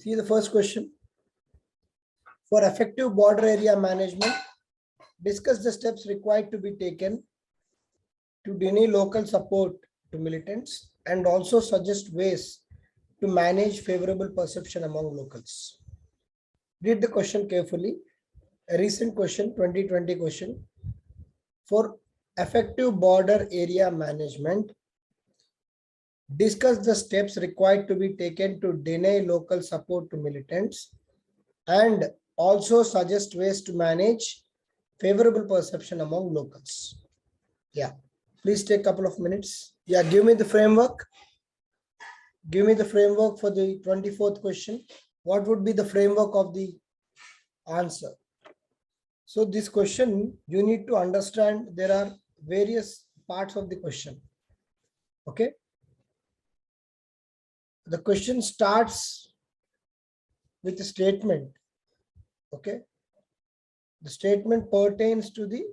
See the first question. For effective border area management, discuss the steps required to be taken to deny local support to militants and also suggest ways to manage favorable perception among locals. Read the question carefully. A recent question, 2020 question. For effective border area management, discuss the steps required to be taken to deny local support to militants and also suggest ways to manage favorable perception among locals. Yeah, please take a couple of minutes. Yeah, give me the framework. Give me the framework for the 24th question. What would be the framework of the answer? So this question, you need to understand there are various parts of the question. Okay. The question starts with a statement. Okay. The statement pertains to the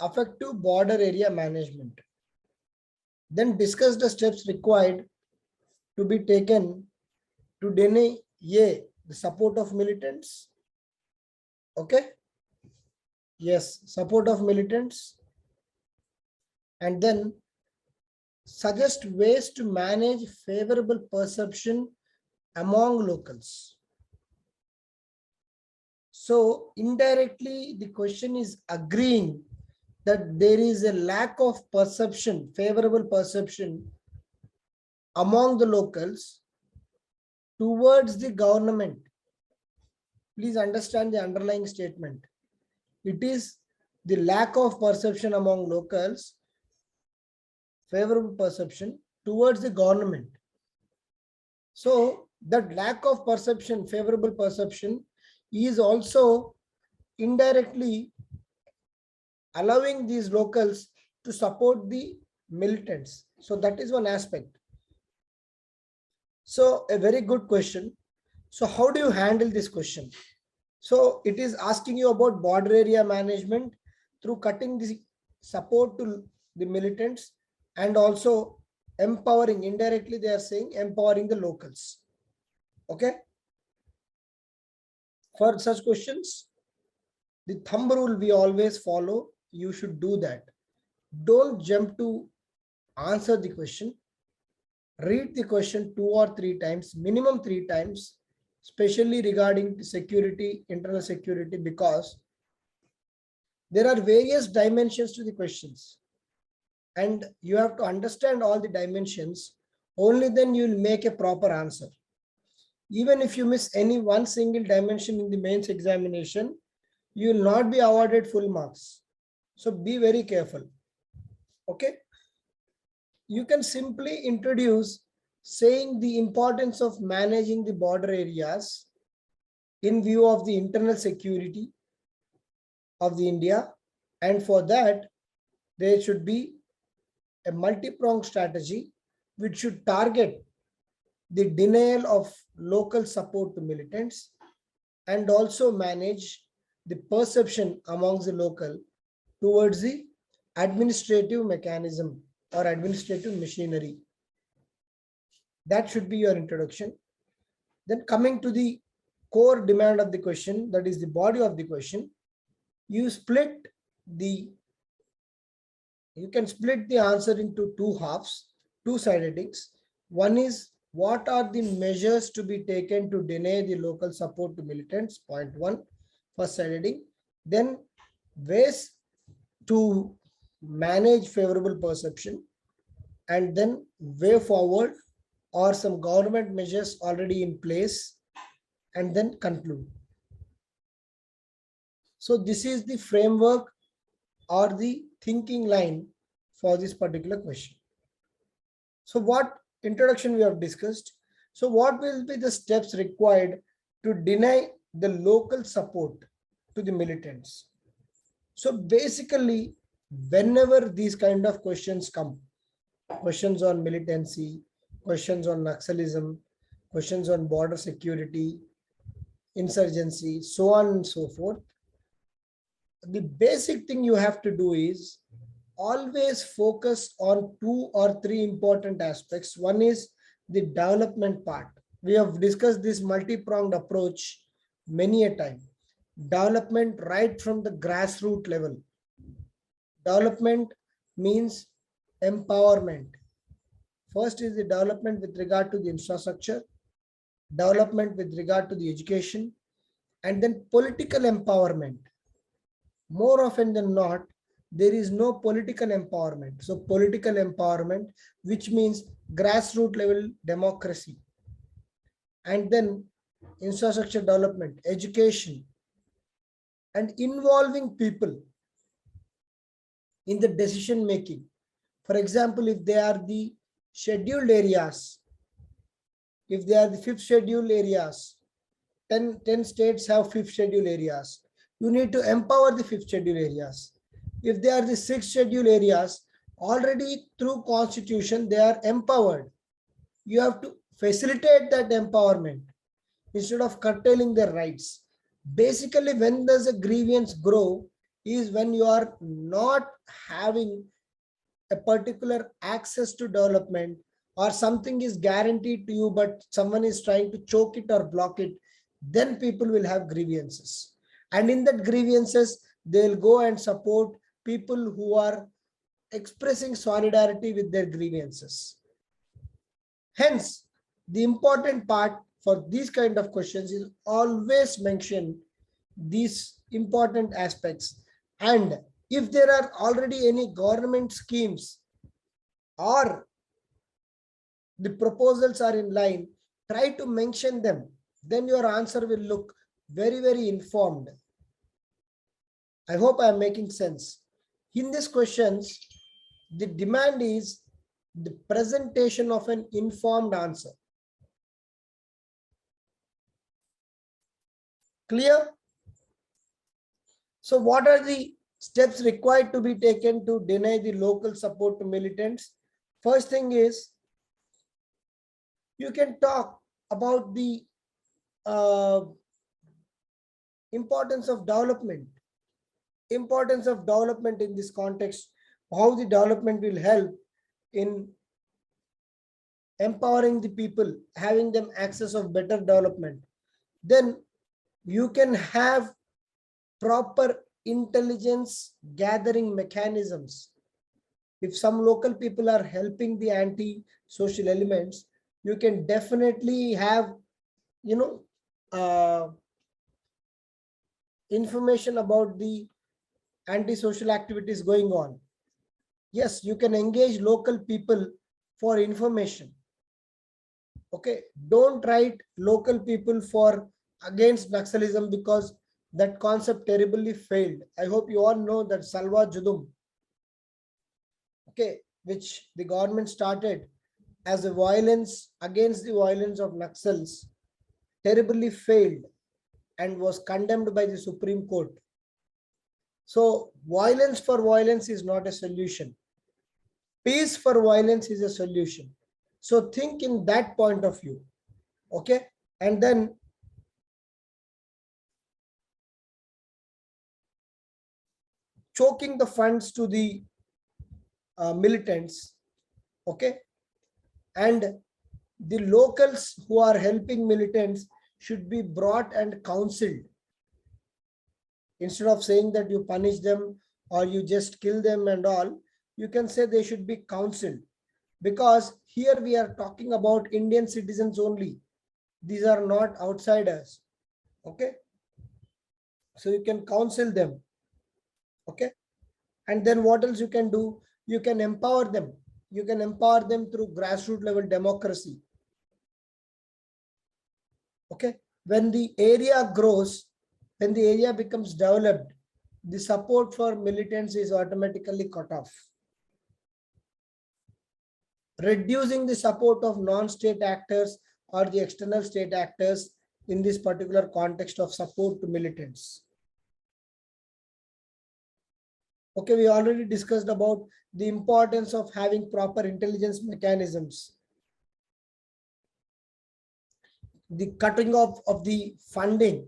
effective border area management. Then discuss the steps required to be taken to deny the support of militants. Okay. Yes, support of militants. And then suggest ways to manage favorable perception among locals. So indirectly, the question is agreeing that there is a lack of perception, favorable perception among the locals towards the government. Please understand the underlying statement. It is the lack of perception among locals, favorable perception towards the government. So that lack of perception, favorable perception, is also indirectly allowing these locals to support the militants. So that is one aspect. So a very good question. So how do you handle this question? So it is asking you about border area management through cutting the support to the militants and also empowering, indirectly they are saying empowering the locals. Okay. For such questions, the thumb rule we always follow, you should do that. Don't jump to answer the question. Read the question 2 or 3 times, minimum 3 times, especially regarding security, internal security, because there are various dimensions to the questions and you have to understand all the dimensions. Only then you will make a proper answer. Even if you miss any one single dimension in the mains examination, you will not be awarded full marks. So be very careful. Okay. You can simply introduce saying the importance of managing the border areas in view of the internal security of the India. And for that, there should be a multi-pronged strategy which should target the denial of local support to militants and also manage the perception amongst the local towards the administrative mechanism or administrative machinery. That should be your introduction. Then coming to the core demand of the question, that is the body of the question, you can split the answer into 2 halves, 2 side headings. One is what are the measures to be taken to deny the local support to militants, point 1, first side heading. Then ways to manage favorable perception, and then way forward or some government measures already in place, and then conclude. So this is the framework or the thinking line for this particular question. So what introduction we have discussed. So what will be the steps required to deny the local support to the militants? So basically, whenever these kind of questions come, questions on militancy, questions on Naxalism, questions on border security, insurgency, so on and so forth, the basic thing you have to do is always focus on 2 or 3 important aspects. One is the development part. We have discussed this multi-pronged approach many a time. Development right from the grassroots level. Development means empowerment. First is the development with regard to the infrastructure, development with regard to the education, and then political empowerment. More often than not, there is no political empowerment. So political empowerment, which means grassroots level democracy, and then infrastructure development, education, and involving people in the decision making. For example, if they are the scheduled areas, if they are the fifth scheduled areas, 10 states have fifth scheduled areas. You need to empower the fifth scheduled areas. If they are the sixth scheduled areas, already through constitution, they are empowered. You have to facilitate that empowerment instead of curtailing their rights. Basically, when does a grievance grow is when you are not having a particular access to development, or something is guaranteed to you but someone is trying to choke it or block it, then people will have grievances. And in that grievances, they'll go and support people who are expressing solidarity with their grievances. Hence, the important part for these kind of questions is always mention these important aspects. And if there are already any government schemes or the proposals are in line, try to mention them. Then your answer will look very, very informed. I hope I am making sense. In these questions, the demand is the presentation of an informed answer. Clear? So what are the steps required to be taken to deny the local support to militants? First thing is, you can talk about the importance of development. Importance of development in this context, how the development will help in empowering the people, having them access of better development. Then you can have proper intelligence gathering mechanisms. If some local people are helping the anti-social elements, you can definitely have, information about the anti-social activities going on. Yes, you can engage local people for information. Okay, don't write local people for against Naxalism, because that concept terribly failed. I hope you all know that Salwa Judum, okay, which the government started as a violence against the violence of Naxals, terribly failed and was condemned by the Supreme Court. So violence for violence is not a solution. Peace for violence is a solution. So think in that point of view. Okay. And then choking the funds to the militants. Okay. And the locals who are helping militants should be brought and counseled. Instead of saying that you punish them or you just kill them and all, you can say they should be counseled. Because here we are talking about Indian citizens only. These are not outsiders. Okay. So you can counsel them. Okay. And then what else you can do? You can empower them. You can empower them through grassroots level democracy. Okay. When the area grows, when the area becomes developed, the support for militants is automatically cut off. Reducing the support of non-state actors or the external state actors in this particular context of support to militants. Okay, we already discussed about the importance of having proper intelligence mechanisms. The cutting off of the funding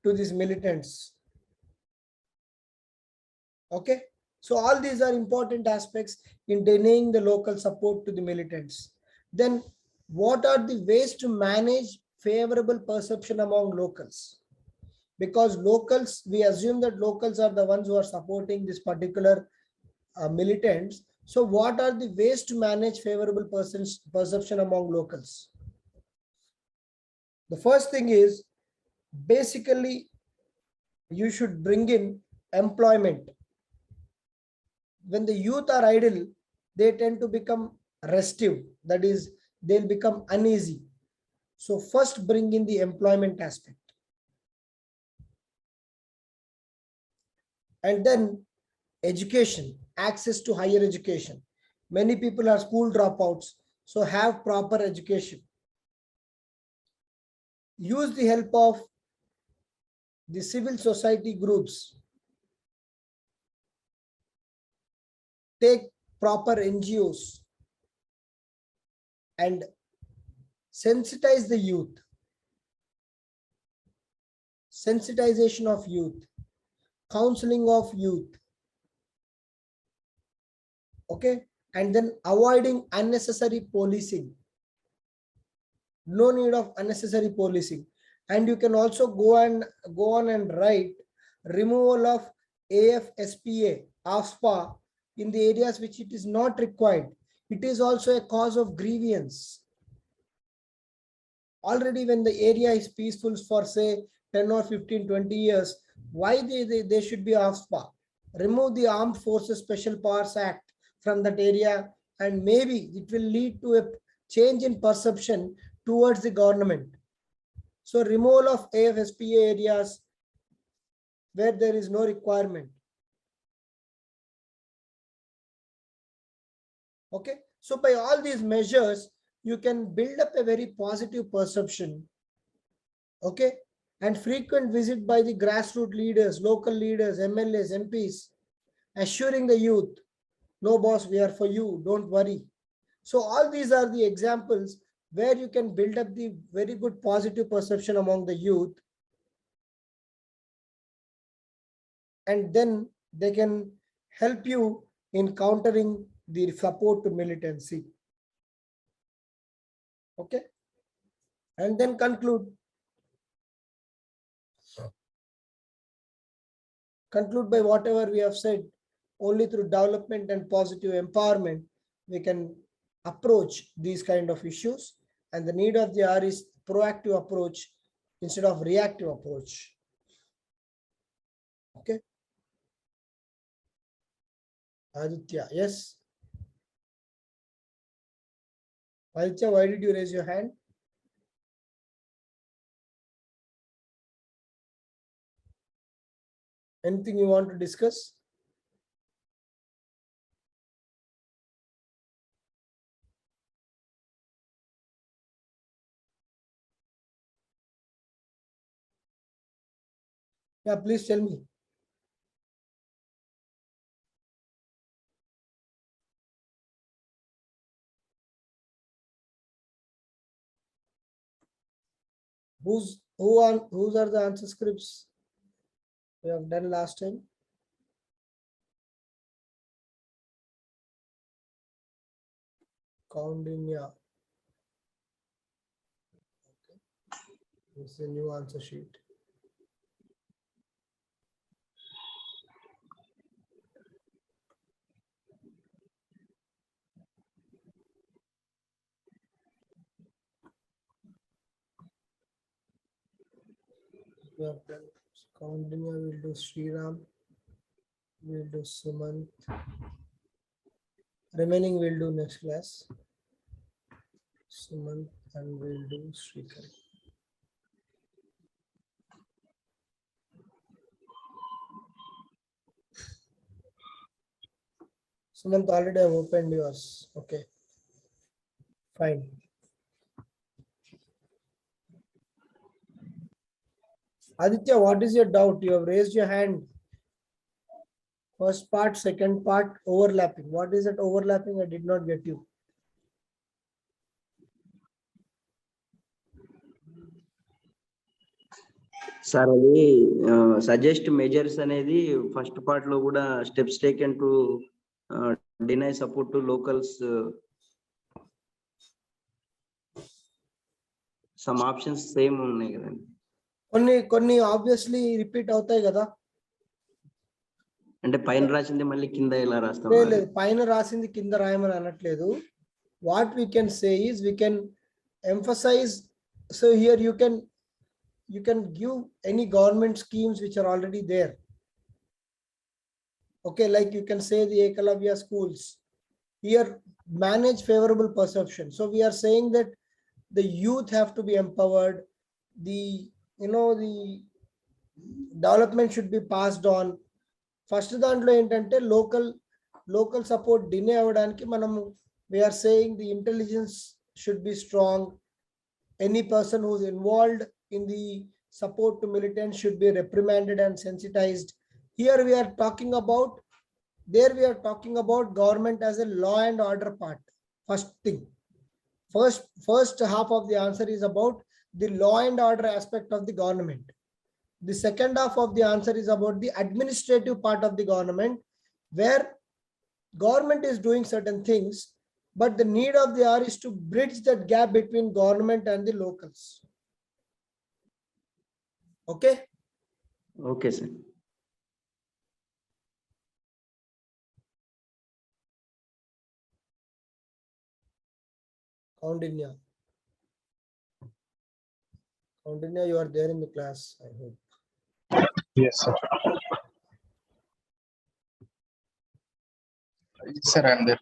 to these militants. Okay, so all these are important aspects in denying the local support to the militants. Then what are the ways to manage favorable perception among locals? Because locals, we assume that locals are the ones who are supporting this particular militants. So what are the ways to manage favorable perception among locals? The first thing is, basically, you should bring in employment. When the youth are idle, they tend to become restive. That is, they'll become uneasy. So first bring in the employment aspect. And then education, access to higher education. Many people are school dropouts, so have proper education. Use the help of the civil society groups. Take proper NGOs and sensitize the youth. Sensitization of youth, counseling of youth. Okay, and then avoiding unnecessary policing. No need of unnecessary policing. And you can also go on and write removal of AFSPA, AFSPA in the areas which it is not required. It is also a cause of grievance. Already when the area is peaceful for say 10 or 15, 20 years, why they should be AFSPA? Remove the Armed Forces Special Powers Act from that area, and maybe it will lead to a change in perception towards the government. So removal of AFSPA areas where there is no requirement. Okay, so by all these measures, you can build up a very positive perception. Okay, and frequent visit by the grassroots leaders, local leaders, MLAs, MPs, assuring the youth, no boss, we are for you, don't worry. So all these are the examples where you can build up the very good positive perception among the youth, and then they can help you in countering the support to militancy. Okay, and then conclude by whatever we have said. Only through development and positive empowerment we can approach these kind of issues, and the need of the hour is proactive approach instead of reactive approach. Okay, Aditya, yes. Aditya, why did you raise your hand? Anything you want to discuss? Yeah, please tell me. Whose are the answer scripts we have done last time? Kaundinya. Okay. This is a new answer sheet. We have done Kaundinya, we'll do Sriram, we'll do Sumant. Remaining we'll do next class. Sumant and we'll do Srikar. Sumant, already I've opened yours. Okay, fine. Aditya, what is your doubt? You have raised your hand. First part, second part, overlapping. What is that overlapping? I did not get you. Sir అది suggest measures అనేది first part లో కూడా steps taken to deny support to locals. Some options same ఉన్నాయి కదండి. కొన్ని obviously repeat అవుతాయి కదా. అంటే పైన రాసింది మళ్ళీ కింద ఎలా రాస్తాం? లేదు, పైన రాసింది కింద రాయమని అనట్లేదు. What we can say is we can emphasize. So here you can give any government schemes which are already there. Okay, like you can say the Ekalavya schools here manage favorable perception. So we are saying that the youth have to be empowered, the the development should be passed on. First దాంట్లో ఏంటంటే local support డినే అవ్వడానికి మనము we are saying the intelligence should be strong. Any person who is involved in the support to militants should be reprimanded and sensitized. Here we are talking about, there we are talking about government as a law and order part. First thing, first half of the answer is about the law and order aspect of the government. The second half of the answer is about the administrative part of the government, where government is doing certain things, but the need of the hour is to bridge that gap between government and the locals. Okay? Okay, sir. Kaundinya, you are there in the class, I hope. Yes, sir. Yes, sir, I'm there.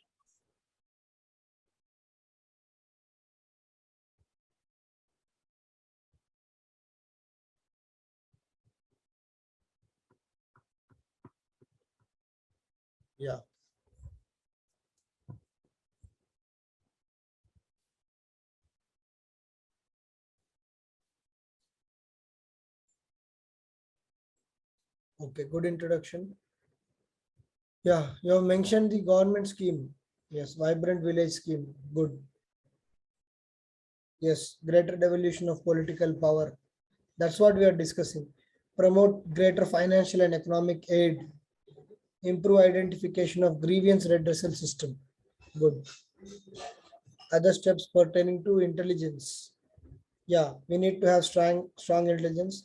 Yeah. Okay, good introduction. Yeah, you have mentioned the government scheme. Yes, vibrant village scheme. Good. Yes, greater devolution of political power. That's what we are discussing. Promote greater financial and economic aid. Improve identification of grievance redressal system. Good. Other steps pertaining to intelligence. Yeah, we need to have strong intelligence.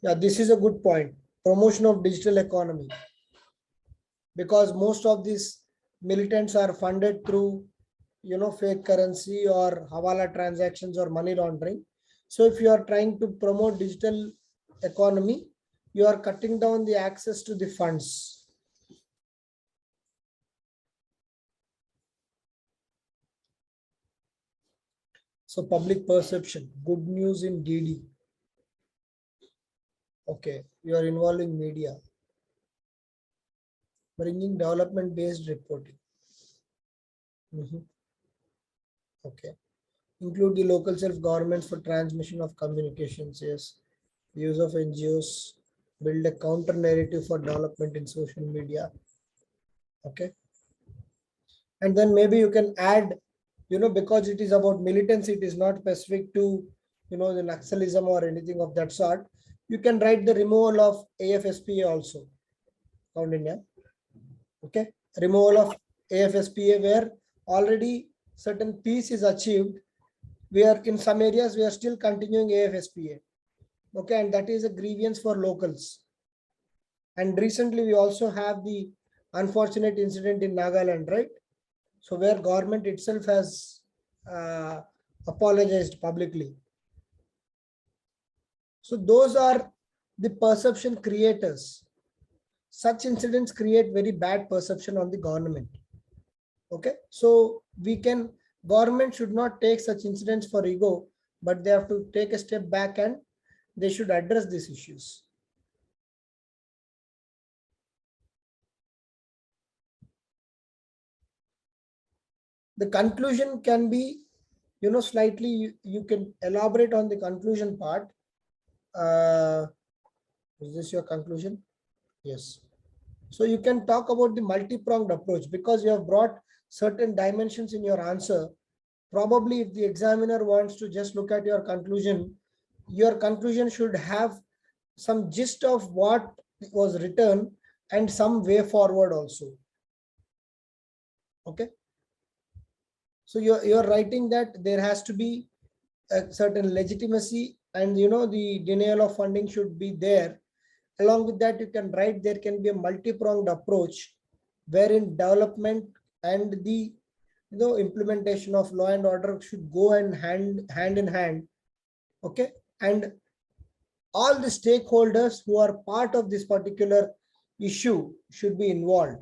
Yeah, this is a good point. Promotion of digital economy, because most of these militants are funded through fake currency or hawala transactions or money laundering. So if you are trying to promote digital economy, you are cutting down the access to the funds. So public perception, good news in DD. Okay, you are involving media, bringing development based reporting. Okay, include the local self-governments for transmission of communications. Yes, use of NGOs, build a counter narrative for development in social media. Okay, and then maybe you can add, because it is about militants, it is not specific to the Naxalism or anything of that sort. You can write the removal of AFSPA also. Found in here. Okay, removal of AFSPA where already certain peace is achieved. We are in some areas we are still continuing AFSPA. Okay, and that is a grievance for locals. And recently we also have the unfortunate incident in Nagaland, right? So where government itself has apologized publicly. So those are the perception creators. Such incidents create very bad perception on the government. Okay, so government should not take such incidents for ego, but they have to take a step back and they should address these issues. The conclusion can be, slightly, you can elaborate on the conclusion part. Is this your conclusion? Yes. So you can talk about the multi-pronged approach, because you have brought certain dimensions in your answer. Probably if the examiner wants to just look at your conclusion should have some gist of what was written and some way forward also. Okay. So you're writing that there has to be a certain legitimacy, and the denial of funding should be there. Along with that, you can write there can be a multi-pronged approach wherein development and the implementation of law and order should go and hand in hand. Okay, and all the stakeholders who are part of this particular issue should be involved.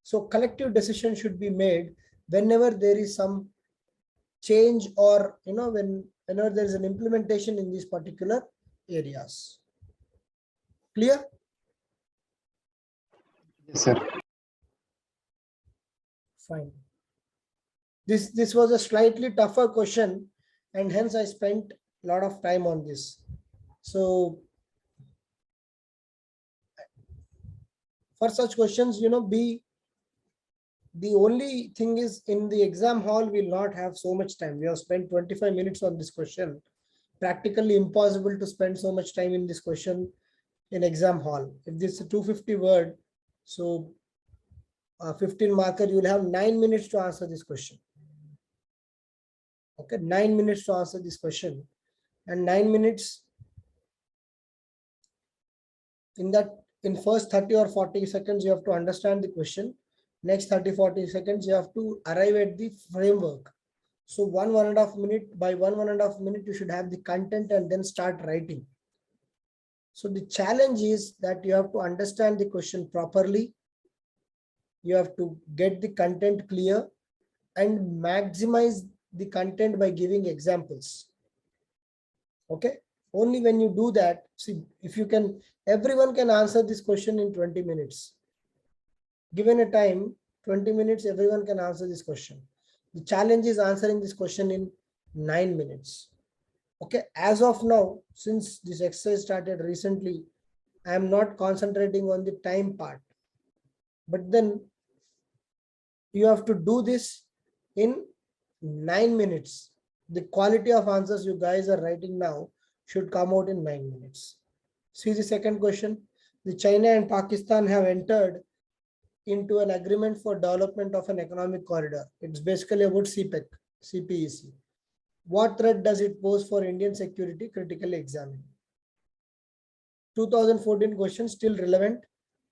So collective decision should be made whenever there is some change, or whenever there is an implementation in these particular areas. Clear? Yes, sir. Fine. This was a slightly tougher question, and hence I spent a lot of time on this. So for such questions, the only thing is, in the exam hall we'll not have so much time. We have spent 25 minutes on this question. Practically impossible to spend so much time in this question in exam hall. If this is a 250 word, so 15 marker, you will have 9 minutes to answer this question. Okay, 9 minutes to answer this question, and 9 minutes in first 30 or 40 seconds you have to understand the question. Next 30-40 seconds you have to arrive at the framework. So 1.5 minute, by 1.5 minute you should have the content and then start writing. So the challenge is that you have to understand the question properly. You have to get the content clear and maximize the content by giving examples. Okay, only when you do that, see, if you can, everyone can answer this question in 20 minutes. Given a time, 20 minutes, everyone can answer this question. The challenge is answering this question in 9 minutes. Okay, as of now, since this exercise started recently, I am not concentrating on the time part. But then you have to do this in 9 minutes. The quality of answers you guys are writing now should come out in 9 minutes. See the second question. The China and Pakistan have entered into an agreement for development of an economic corridor. It's basically about CPEC. What threat does it pose for Indian security? Critically examined. 2014 question, still relevant.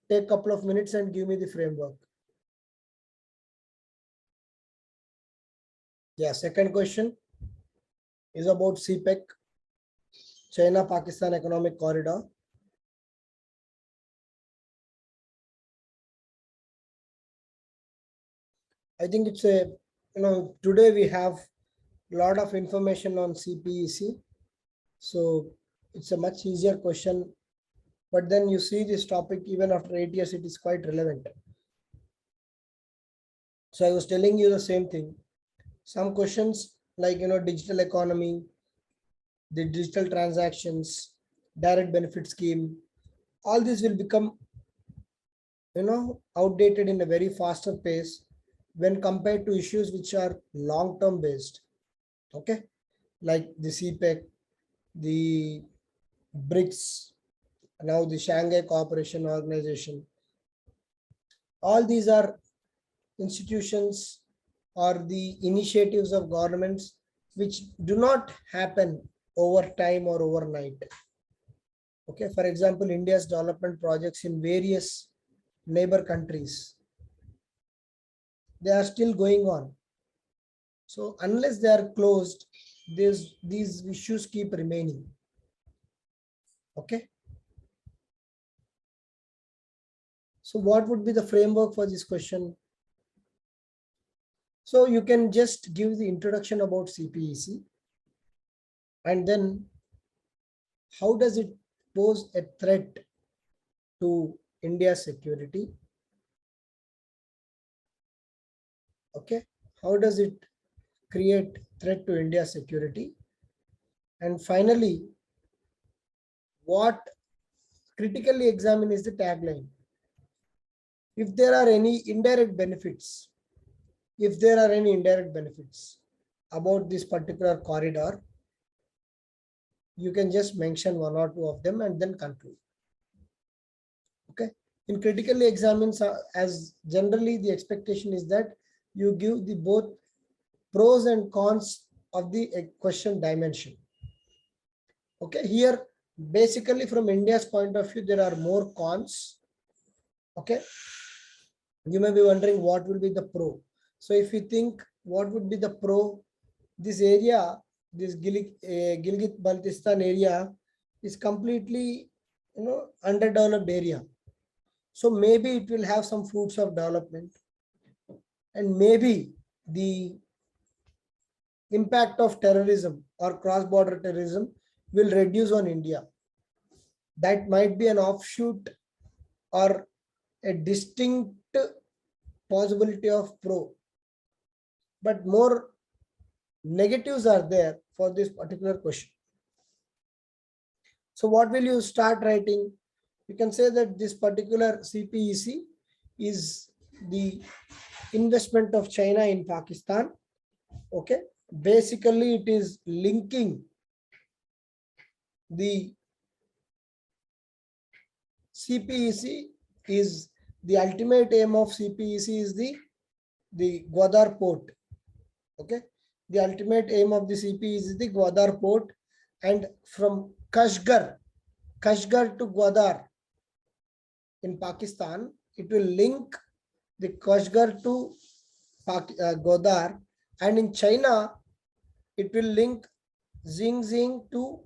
Take a couple of minutes and give me the framework. Yeah, second question is about CPEC, China-Pakistan Economic Corridor. I think it's today we have a lot of information on CPEC. So it's a much easier question. But then you see this topic, even after 8 years, it is quite relevant. So I was telling you the same thing. Some questions like, digital economy, the digital transactions, direct benefit scheme, all this will become, outdated in a very faster pace when compared to issues which are long-term based. Okay, like the CPEC, the BRICS, now the Shanghai Cooperation Organization. All these are institutions or the initiatives of governments which do not happen over time or overnight. Okay, for example, India's development projects in various neighbor countries, they are still going on. So unless they are closed, these issues keep remaining. Okay. So what would be the framework for this question? So you can just give the introduction about CPEC, and then how does it pose a threat to India's security? Okay, how does it create threat to India's security? And finally, what critically examine is the tagline. If there are any indirect benefits, about this particular corridor, you can just mention one or two of them and then conclude. Okay. In critically examines, as generally the expectation is that you give the both pros and cons of the question dimension. Okay, here basically from India's point of view, there are more cons. Okay, you may be wondering what will be the pro. So if you think what would be the pro, this area, this Gilgit-Baltistan area is completely, underdeveloped area. So maybe it will have some fruits of development, and maybe the impact of terrorism or cross-border terrorism will reduce on India. That might be an offshoot or a distinct possibility of pro. But more negatives are there for this particular question. So what will you start writing? You can say that this particular CPEC is the investment of China in Pakistan. Okay, basically it is linking the CPEC is the ultimate aim of CPEC is the Gwadar port. Okay, the ultimate aim of the CPEC is the Gwadar port, and from Kashgar to Gwadar in Pakistan, it will link the Kashgar to Gwadar, and in China it will link Xinjiang to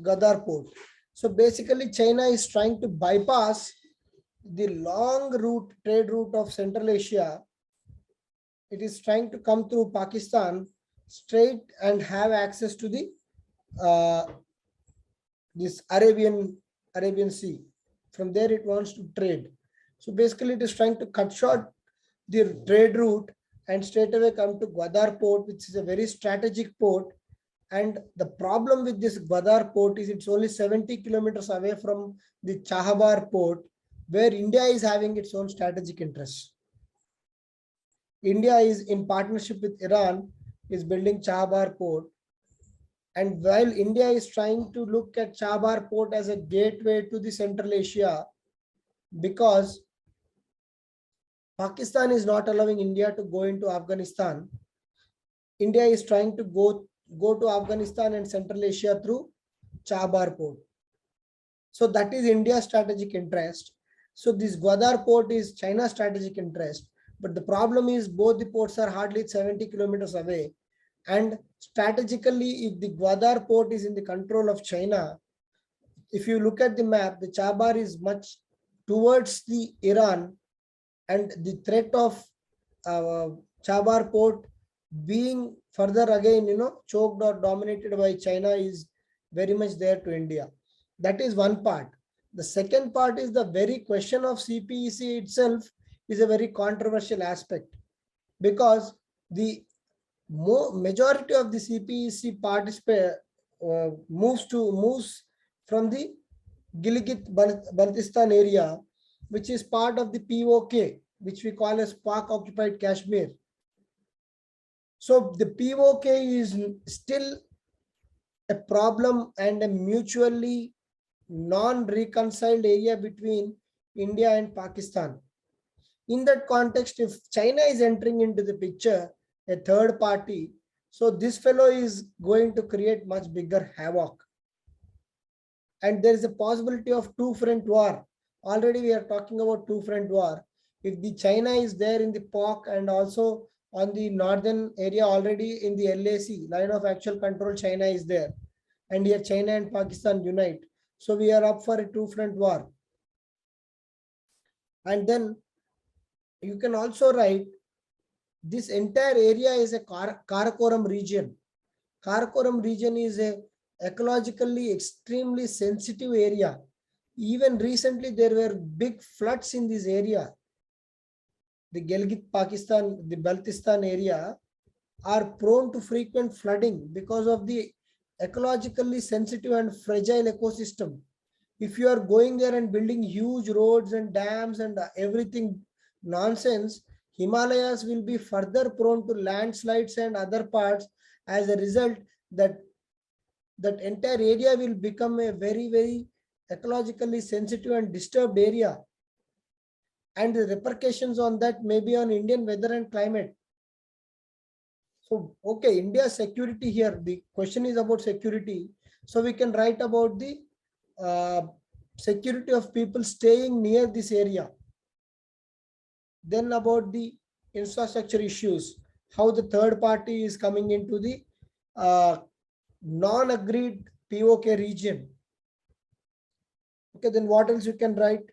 Gwadar port. So basically China is trying to bypass the long route, trade route of Central Asia. It is trying to come through Pakistan straight and have access to the this Arabian Sea. From there it wants to trade. So basically it is trying to cut short the trade route and straight away come to Gwadar port, which is a very strategic port. And the problem with this Gwadar port is it's only 70 kilometers away from the Chahabar port, where India is having its own strategic interests. India is in partnership with Iran, is building Chahabar port. And while India is trying to look at Chahabar port as a gateway to the Central Asia, because Pakistan is not allowing India to go into Afghanistan, India is trying to go to Afghanistan and Central Asia through Chahabar port. So that is India's strategic interest. So this Gwadar port is China's strategic interest. But the problem is both the ports are hardly 70 kilometers away. And strategically, if the Gwadar port is in the control of China, if you look at the map, the Chahabar is much towards the Iran, and the threat of Chahabar port being further again, choked or dominated by China is very much there to India. That is one part. The second part is the very question of CPEC itself is a very controversial aspect, because the majority of the CPEC moves from the Gilgit-Baltistan area, which is part of the POK, which we call as Pak occupied Kashmir. So the POK is still a problem and a mutually non-reconciled area between India and Pakistan. In that context, if China is entering into the picture, a third party, so this fellow is going to create much bigger havoc. And there is a possibility of two-front war. Already we are talking about two-front war. If the China is there in the POK and also on the northern area already in the LAC, line of actual control, China is there. And here China and Pakistan unite. So we are up for a two-front war. And then you can also write this entire area is a Karakoram region. Karakoram region is a ecologically extremely sensitive area. Even recently there were big floods in this area. The Gilgit Pakistan, the Baltistan area are prone to frequent flooding because of the ecologically sensitive and fragile ecosystem. If you are going there and building huge roads and dams and everything nonsense, Himalayas will be further prone to landslides and other parts. As a result, that entire area will become a very, very ecologically sensitive and disturbed area. And the repercussions on that may be on Indian weather and climate. So, okay, India's security here, the question is about security. So we can write about the security of people staying near this area. Then about the infrastructure issues, how the third party is coming into the non-agreed POK region. Okay, then what else you can write?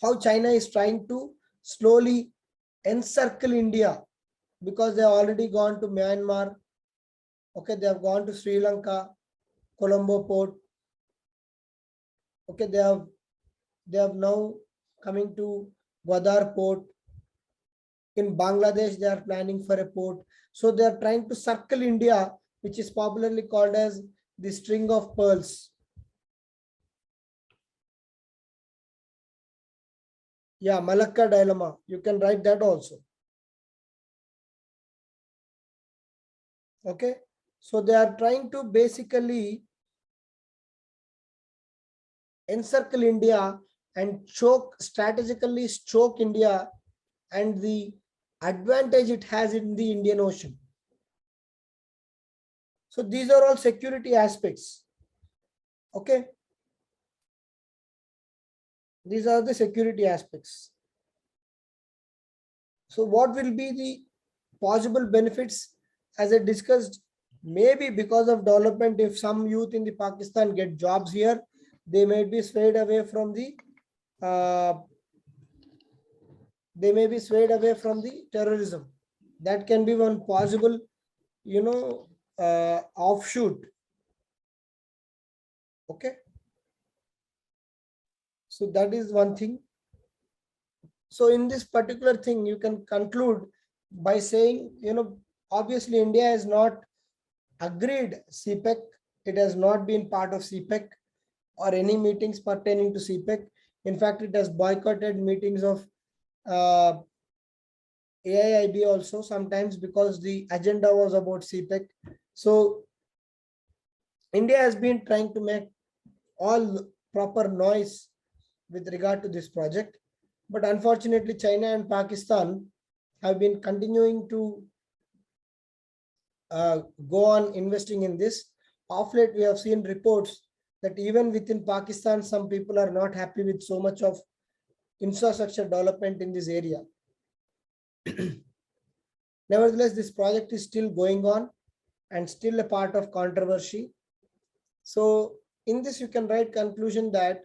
How China is trying to slowly encircle India because they have already gone to Myanmar. Okay, they have gone to Sri Lanka, Colombo port. Okay, they have now coming to Gwadar port. In Bangladesh, they are planning for a port. So they are trying to circle India, which is popularly called as the string of pearls. Yeah, Malacca dilemma. You can write that also. Okay. So they are trying to basically encircle India and strategically choke India and the advantage it has in the Indian Ocean. So these are all security aspects. Okay. These are the security aspects. So what will be the possible benefits? As I discussed, maybe because of development, if some youth in the Pakistan get jobs here, they may be swayed away from the terrorism. That can be one possible, offshoot. Okay. So that is one thing. So in this particular thing, you can conclude by saying, obviously India has not agreed CPEC. It has not been part of CPEC or any meetings pertaining to CPEC. In fact, it has boycotted meetings of AIIB also sometimes because the agenda was about CPEC. So India has been trying to make all proper noise with regard to this project. But unfortunately, China and Pakistan have been continuing to go on investing in this. Of late, we have seen reports that even within Pakistan, some people are not happy with so much of infrastructure development in this area. Nevertheless, this project is still going on and still a part of controversy. So in this, you can write conclusion that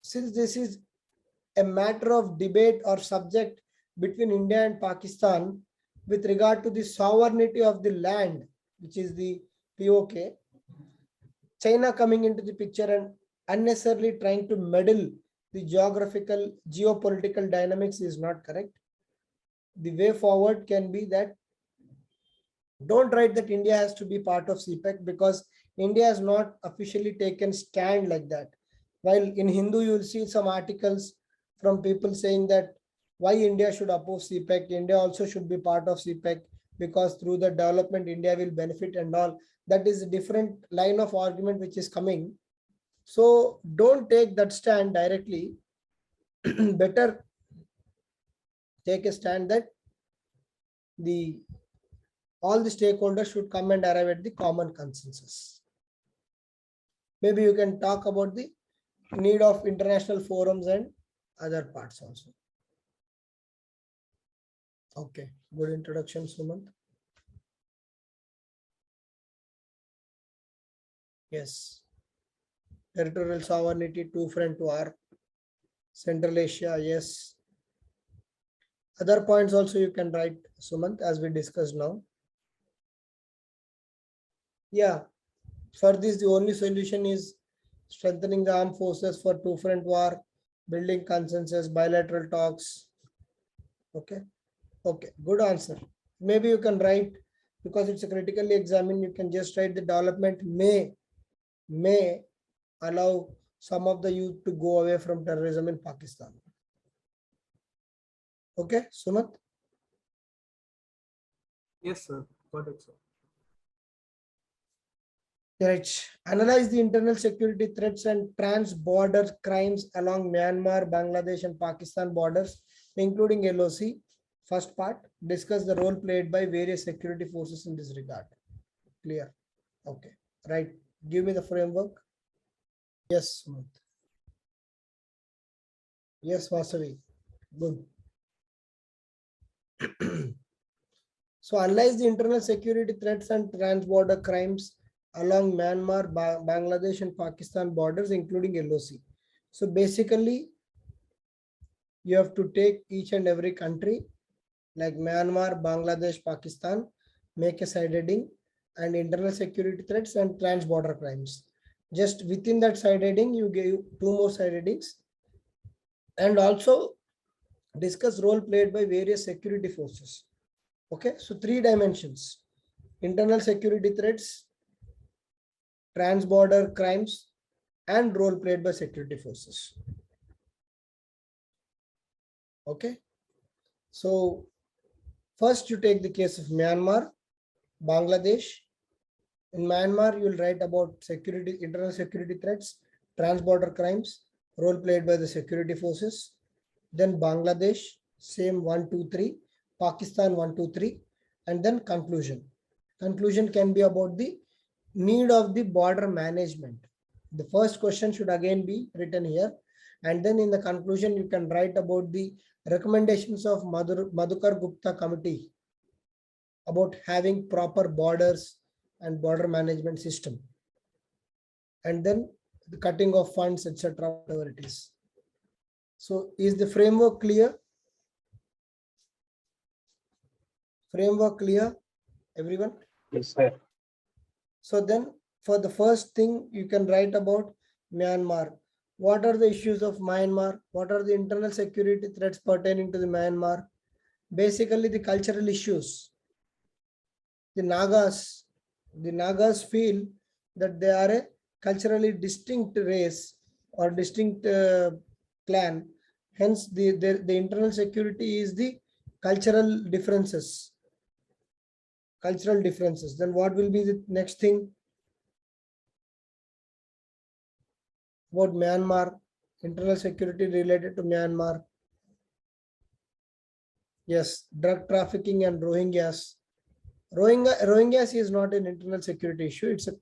since this is a matter of debate or subject between India and Pakistan with regard to the sovereignty of the land, which is the POK, China coming into the picture and unnecessarily trying to meddle the geopolitical dynamics is not correct. The way forward can be that don't write that India has to be part of CPEC because India has not officially taken stand like that. While in Hindu, you will see some articles from people saying that why India should oppose CPEC, India also should be part of CPEC because through the development, India will benefit and all. That is a different line of argument which is coming. So don't take that stand directly. Better take a stand that all the stakeholders should come and arrive at the common consensus. Maybe you can talk about the need of international forums and other parts also. Okay, good introduction, Sumant. Yes. Territorial sovereignty, two-front war, Central Asia, yes. Other points also you can write, Sumant, as we discussed now. Yeah, for this, the only solution is strengthening the armed forces for two-front war, building consensus, bilateral talks. Okay. Okay, good answer. Maybe you can write, because it's a critically examined, you can just write the development may allow some of the youth to go away from terrorism in Pakistan. Okay, Sumant? Yes, sir. Got it, sir. Right. Analyze the internal security threats and trans-border crimes along Myanmar, Bangladesh, and Pakistan borders, including LOC. First part, discuss the role played by various security forces in this regard. Clear? Okay, right. Give me the framework. Yes, Sumant. Yes, Vasavi. Good. So analyze the internal security threats and trans-border crimes along Myanmar, Bangladesh and Pakistan borders, including LOC. So basically, you have to take each and every country like Myanmar, Bangladesh, Pakistan, make a side heading and internal security threats and trans-border crimes. Just within that side heading, you give 2 more side headings and also discuss role played by various security forces. Okay, so 3 dimensions: internal security threats, trans-border crimes, and role played by security forces. Okay, so first you take the case of Myanmar, Bangladesh. In Myanmar, you will write about security, internal security threats, trans-border crimes, role played by the security forces. Then Bangladesh, same 1, 2, 3. Pakistan 1, 2, 3, and then conclusion. Conclusion can be about the need of the border management. The first question should again be written here, and then in the conclusion you can write about the recommendations of Madhukar Gupta committee about having proper borders and border management system, and then the cutting of funds, etc., whatever it is. So is the framework clear? Framework clear, everyone? Yes, sir. So then for the first thing, you can write about Myanmar. What are the issues of Myanmar? What are the internal security threats pertaining to the Myanmar? Basically the cultural issues. The Nagas feel that they are a culturally distinct race or distinct clan. Hence the internal security is the cultural differences. Then what will be the next thing? About Myanmar, internal security related to Myanmar. Yes, drug trafficking and Rohingyas. Rohingyas is not an internal security issue, it's a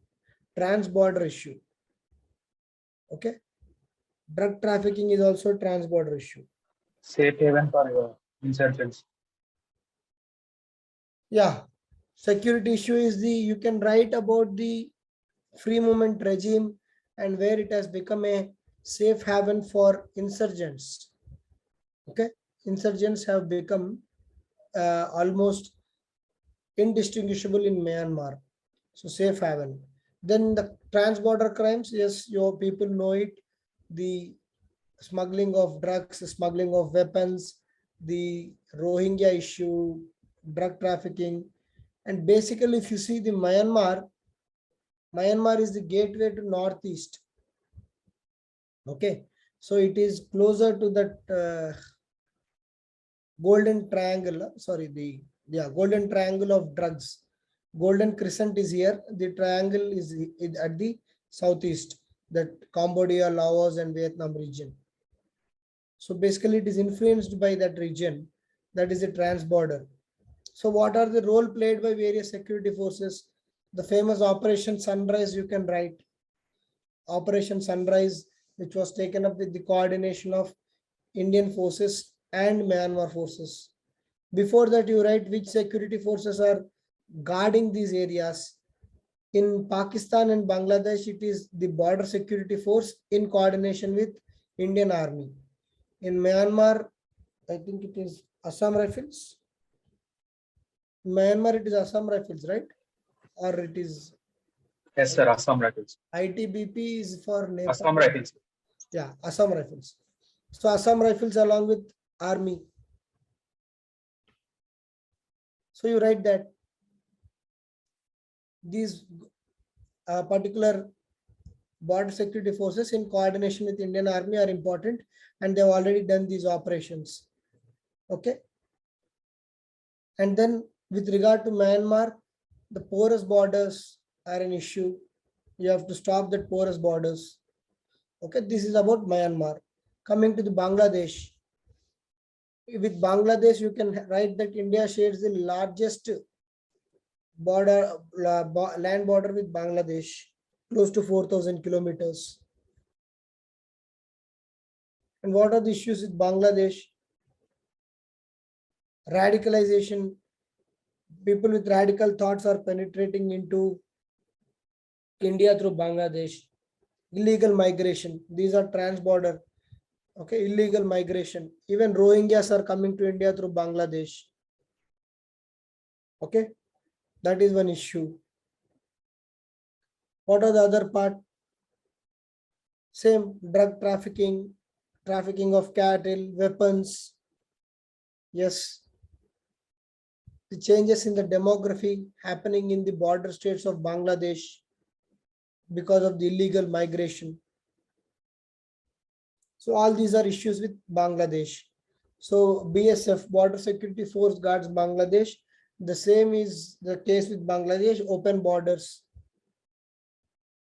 trans-border issue. Okay. Drug trafficking is also a trans-border issue. Safe haven for insurgents. Yeah. Security issue is you can write about the free movement regime and where it has become a safe haven for insurgents. Okay. Insurgents have become almost indistinguishable in Myanmar. So safe haven. Then the trans-border crimes, yes, your people know it. The smuggling of drugs, smuggling of weapons, the Rohingya issue, drug trafficking. And basically, if you see the Myanmar is the gateway to Northeast. Okay. So it is closer to that golden triangle, golden triangle of drugs. Golden crescent is here. The triangle is at the southeast, that Cambodia, Laos, and Vietnam region. So basically, it is influenced by that region. That is a trans-border. So what are the role played by various security forces? The famous Operation Sunrise, you can write. Operation Sunrise, which was taken up with the coordination of Indian forces and Myanmar forces. Before that, you write which security forces are guarding these areas. In Pakistan and Bangladesh, it is the border security force in coordination with Indian Army. In Myanmar, I think it is Assam Rifles. In Myanmar, it is Assam Rifles, right? Or it is... Yes, sir. Assam Rifles. ITBP is for Nepal. Assam Rifles. Yeah, Assam Rifles. So Assam Rifles along with Army. So you write that these particular border security forces in coordination with Indian Army are important, and they've already done these operations. Okay. And then with regard to Myanmar, the porous borders are an issue. You have to stop the porous borders. Okay, this is about Myanmar. Coming to the Bangladesh. With Bangladesh, you can write that India shares the largest land border with Bangladesh, close to 4,000 kilometers. And what are the issues with Bangladesh? Radicalization. People with radical thoughts are penetrating into India through Bangladesh. Illegal migration. These are trans-border. Okay, illegal migration. Even Rohingyas are coming to India through Bangladesh. Okay, that is one issue. What are the other part? Same, drug trafficking, trafficking of cattle, weapons. Yes. The changes in the demography happening in the border states of Bangladesh because of the illegal migration. So all these are issues with Bangladesh. So BSF, Border Security Force, guards Bangladesh. The same is the case with Bangladesh, open borders.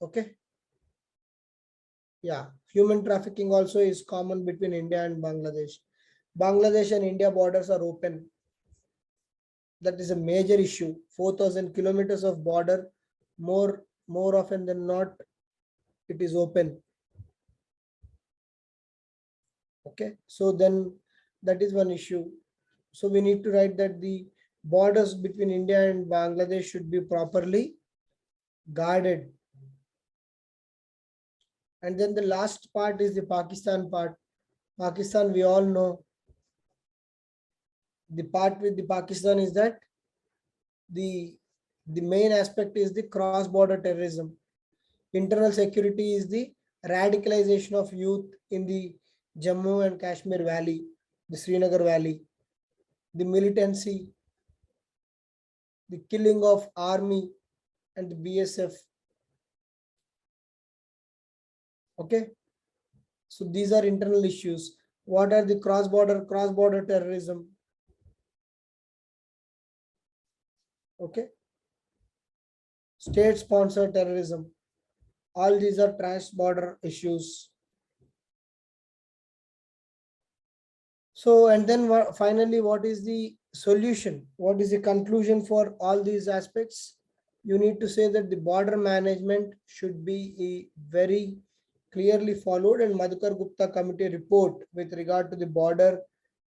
Okay. Yeah, human trafficking also is common between India and Bangladesh. Bangladesh and India borders are open. That is a major issue. 4,000 kilometers of border, more often than not, it is open. Okay, so then that is one issue. So we need to write that the borders between India and Bangladesh should be properly guarded. And then the last part is the Pakistan part. Pakistan, we all know. The part with the Pakistan is that the main aspect is the cross-border terrorism. Internal security is the radicalization of youth in the Jammu and Kashmir Valley, the Srinagar Valley, the militancy, the killing of army and the BSF. Okay, so these are internal issues. What are the cross-border terrorism? Okay, state-sponsored terrorism. All these are trans-border issues. So, and then finally, what is the solution? What is the conclusion for all these aspects? You need to say that the border management should be very clearly followed, and Madhukar Gupta committee report with regard to the border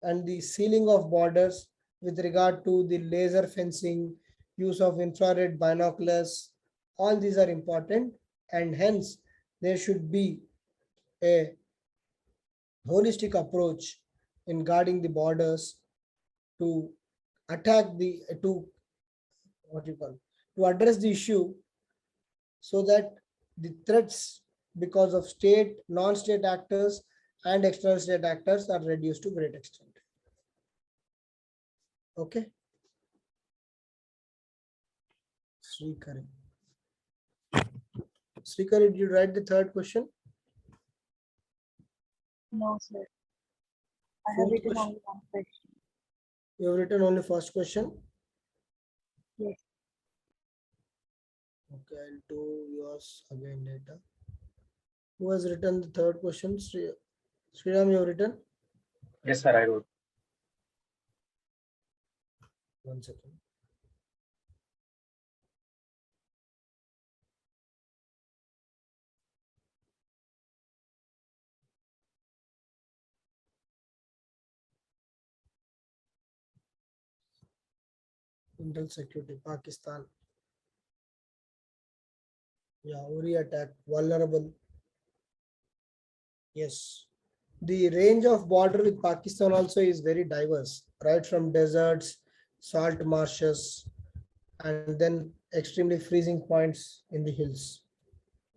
and the sealing of borders with regard to the laser fencing, use of infrared binoculars, all these are important, and hence there should be a holistic approach in guarding the borders to attack the to address the issue so that the threats because of state, non-state actors and external state actors are reduced to great extent. Okay. Srikari. Srikari, did you write the third question? No, sir. I have Fourth written question. only one question. You have written only first question? Yes. Okay, I'll do yours again later. Who has written the third question? Sriram, you have written? Yes, sir, I wrote. 1 second. Internal security, Pakistan. Yeah, Uri attack, vulnerable. Yes. The range of border with Pakistan also is very diverse, right from deserts, salt marshes, and then extremely freezing points in the hills.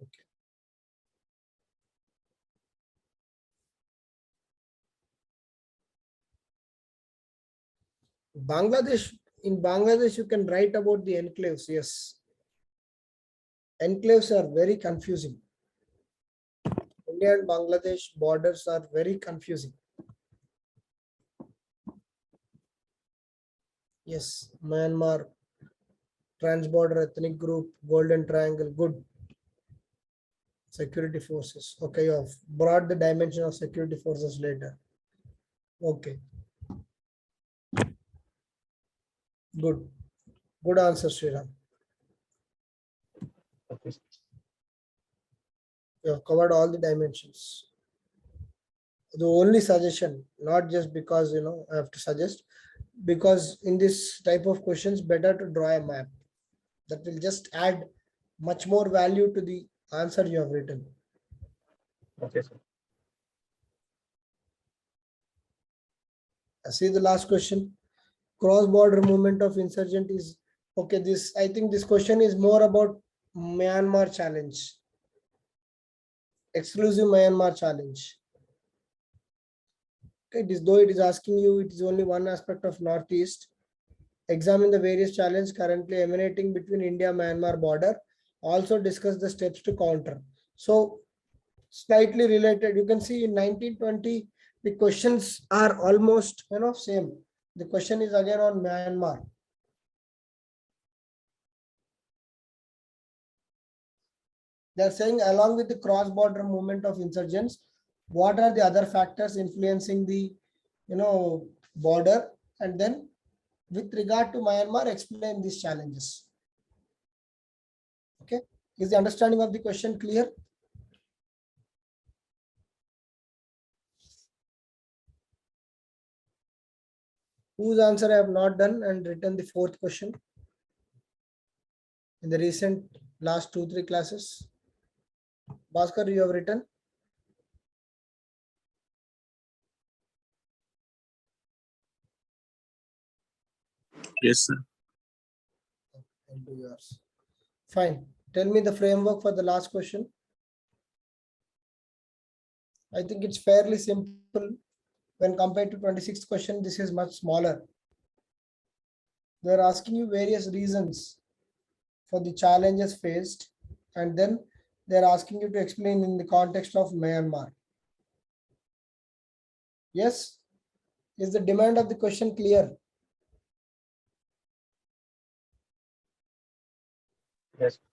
Okay. In Bangladesh, you can write about the enclaves. Yes. Enclaves are very confusing. India and Bangladesh borders are very confusing. Yes, Myanmar, Transborder Ethnic Group, Golden Triangle, good. Security forces. Okay, you have brought the dimension of security forces later. Okay. Good. Good answer, Sriram. Okay. You have covered all the dimensions. The only suggestion, not just because I have to suggest, because in this type of questions, better to draw a map. That will just add much more value to the answer you have written. Okay, sir. See the last question. Cross-border movement of insurgent is okay. I think this question is more about Myanmar challenge. Exclusive Myanmar challenge. Okay, though it is asking you, it is only one aspect of Northeast. Examine the various challenges currently emanating between India-Myanmar border. Also discuss the steps to counter. So slightly related. You can see in 1920, the questions are almost same. The question is again on Myanmar. They are saying along with the cross-border movement of insurgents, what are the other factors influencing the border, and then with regard to Myanmar, explain these challenges. Okay, is the understanding of the question clear? Whose answer I have not done and written the fourth question in the recent last 2-3 classes? Bhaskar, you have written? Yes, sir. I'll do yours. Fine. Tell me the framework for the last question. I think it's fairly simple. When compared to 26th question, this is much smaller. They're asking you various reasons for the challenges faced, and then they're asking you to explain in the context of Myanmar. Yes? Is the demand of the question clear?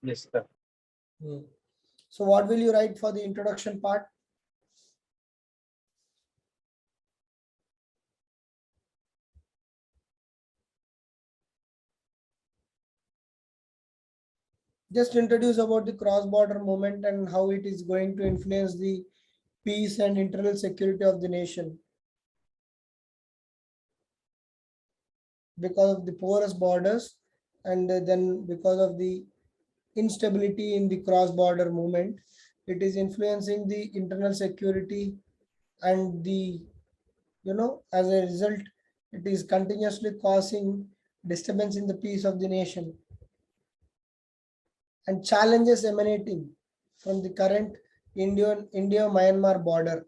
Yes, sir. So what will you write for the introduction part? Just introduce about the cross-border movement and how it is going to influence the peace and internal security of the nation. Because of the porous borders, and then because of the instability in the cross-border movement, it is influencing the internal security, and as a result, it is continuously causing disturbance in the peace of the nation, and challenges emanating from the current India-Myanmar border.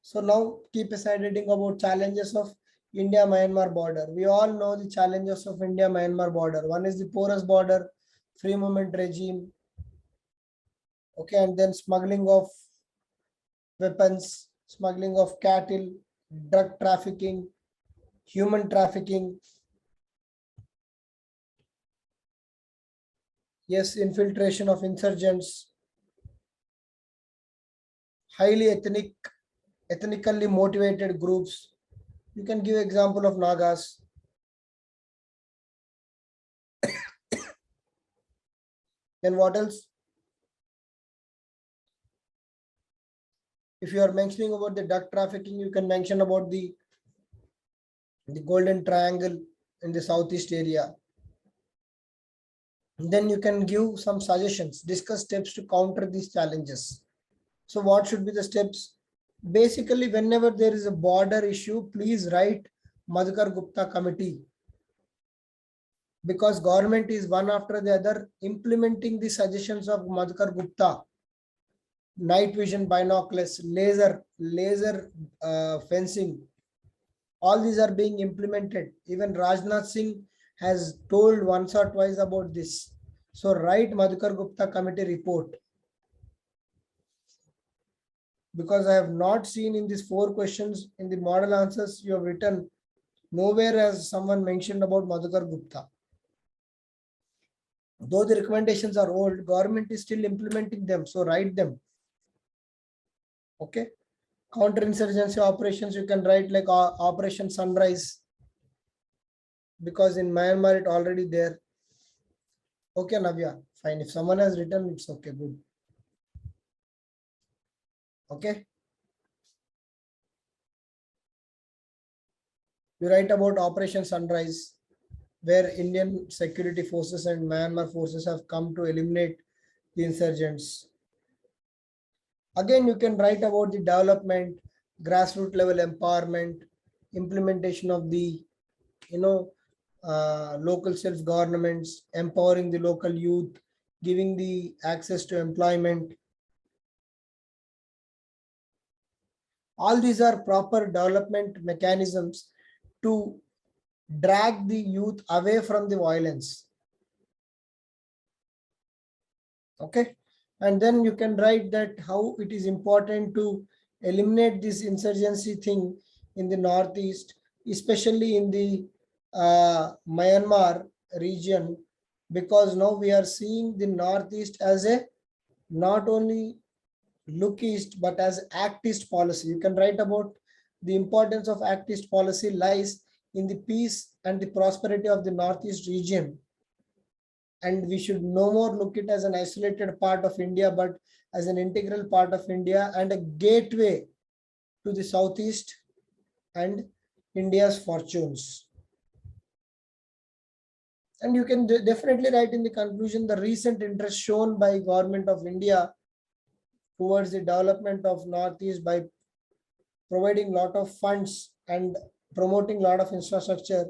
So now keep aside reading about challenges of India-Myanmar border. We all know the challenges of India-Myanmar border. One is the porous border, free movement regime, okay, and then smuggling of weapons, smuggling of cattle, drug trafficking, human trafficking. Yes, infiltration of insurgents, highly ethnically motivated groups. You can give example of Nagas. Then what else? If you are mentioning about the drug trafficking, you can mention about the Golden Triangle in the Southeast area. And then you can give some suggestions, discuss steps to counter these challenges. So what should be the steps? Basically, whenever there is a border issue, please write Madhukar Gupta committee, because government is one after the other implementing the suggestions of Madhukar Gupta. Night vision binoculars, laser fencing, all these are being implemented. Even Rajnath Singh has told once or twice about this. So write Madhukar Gupta committee report, because I have not seen in these 4 questions in the model answers you have written, nowhere has someone mentioned about Madhukar Gupta. Though the recommendations are old, government is still implementing them, so write them. Okay. Counterinsurgency operations, you can write like Operation Sunrise. because in Myanmar it already there. Okay, Navya, fine. If someone has written, it's okay, good. Okay. You write about Operation Sunrise, where Indian security forces and Myanmar forces have come to eliminate the insurgents. Again, you can write about the development, grassroots level empowerment, implementation of the, local self-governments, empowering the local youth, giving the access to employment. All these are proper development mechanisms to drag the youth away from the violence. Okay. And then you can write that how it is important to eliminate this insurgency thing in the Northeast, especially in the Myanmar region, because now we are seeing the Northeast as a not only look east but as act east policy. You can write about the importance of act east policy lies in the peace and the prosperity of the Northeast region, and we should no more look it as an isolated part of India but as an integral part of India and a gateway to the Southeast and India's fortunes. And you can definitely write in the conclusion the recent interest shown by Government of India towards the development of Northeast by providing lot of funds and promoting lot of infrastructure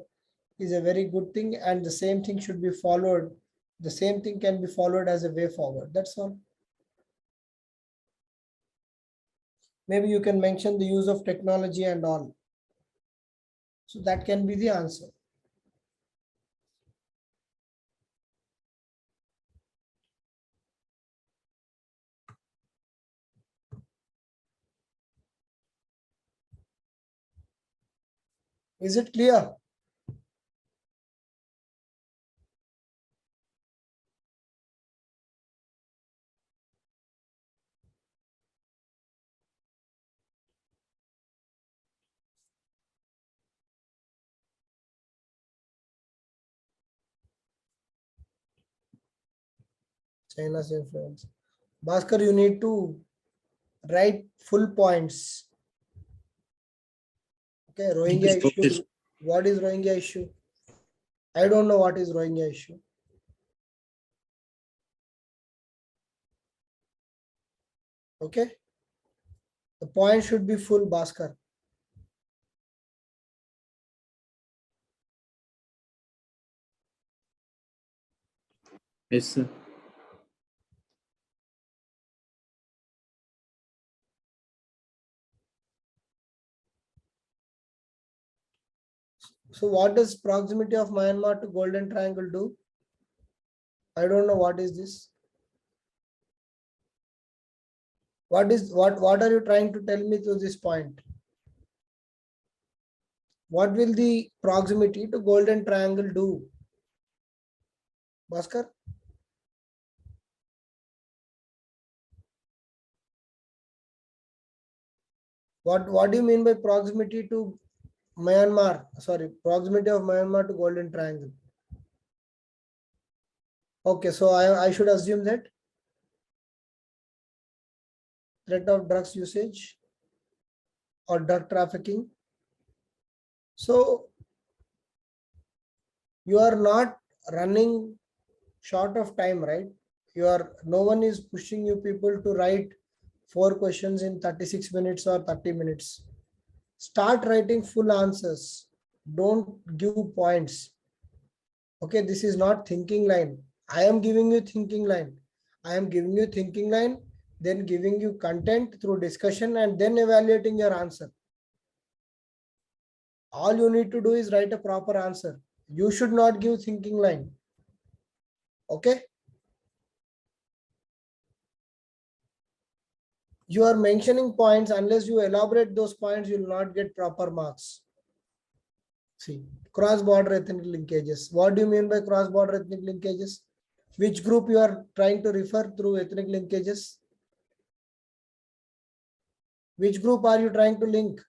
is a very good thing, and the same thing should be followed. The same thing can be followed as a way forward. That's all. Maybe you can mention the use of technology and all. So that can be the answer. Is it clear? China's influence. Bhaskar, you need to write full points. Okay, Rohingya Okay, issue. What is Rohingya issue? I don't know what is Rohingya issue. Okay. The point should be full, Bhaskar. Yes, sir. So what does proximity of Myanmar to Golden Triangle do? I don't know what is this. What are you trying to tell me to this point? What will the proximity to Golden Triangle do? Bhaskar? What do you mean by proximity to Myanmar? Sorry, proximity of Myanmar to Golden Triangle. Okay, so I should assume that threat of drugs usage or drug trafficking. So you are not running short of time, right? No one is pushing you people to write 4 questions in 36 minutes or 30 minutes. Start writing full answers. Don't give points. Okay, this is not thinking line. I am giving you thinking line. Then giving you content through discussion and then evaluating your answer. All you need to do is write a proper answer. You should not give thinking line. Okay. You are mentioning points. Unless you elaborate those points, you will not get proper marks. See, cross-border ethnic linkages. What do you mean by cross-border ethnic linkages? Which group you are trying to refer through ethnic linkages? Which group are you trying to link?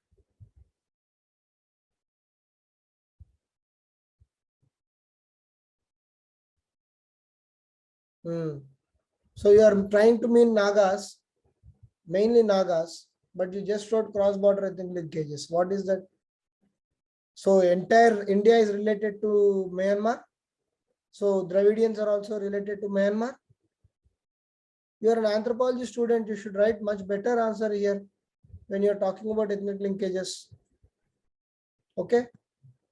Hmm. So you are trying to mean Nagas, mainly Nagas, but you just wrote cross-border ethnic linkages. What is that? So entire India is related to Myanmar. So Dravidians are also related to Myanmar. You are an anthropology student. You should write much better answer here when you are talking about ethnic linkages. Okay.